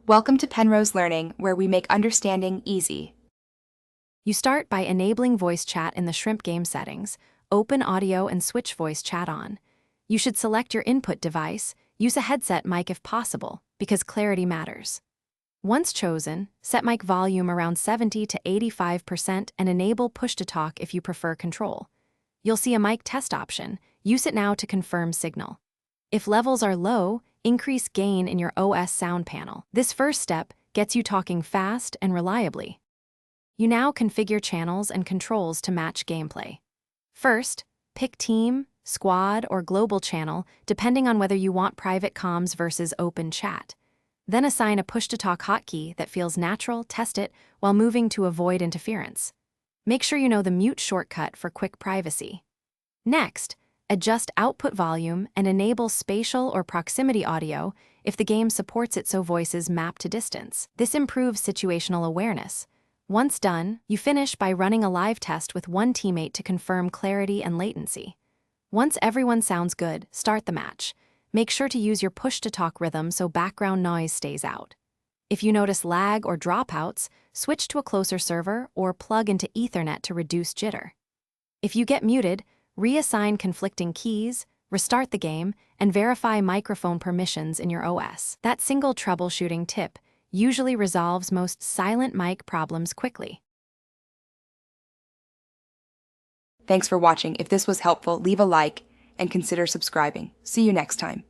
Welcome to Penrose Learning, where we make understanding easy. You start by enabling voice chat in the Shrimp game settings. Open audio and switch voice chat on. You should select your input device. Use a headset mic if possible, because clarity matters. Once chosen, set mic volume around 70 to 85% and enable push-to-talk if you prefer control. You'll see a mic test option. Use it now to confirm signal. If levels are low, increase gain in your OS sound panel. This first step gets you talking fast and reliably. You now configure channels and controls to match gameplay. First, pick Team, Squad, or Global channel, depending on whether you want private comms versus open chat. Then assign a push-to-talk hotkey that feels natural, test it, while moving to avoid interference. Make sure you know the mute shortcut for quick privacy. Next, adjust output volume and enable spatial or proximity audio if the game supports it so voices map to distance. This improves situational awareness. Once done, you finish by running a live test with one teammate to confirm clarity and latency. Once everyone sounds good, start the match. Make sure to use your push-to-talk rhythm so background noise stays out. If you notice lag or dropouts, switch to a closer server or plug into Ethernet to reduce jitter. If you get muted, reassign conflicting keys, restart the game, and verify microphone permissions in your OS. That single troubleshooting tip usually resolves most silent mic problems quickly. Thanks for watching. If this was helpful, leave a like and consider subscribing. See you next time.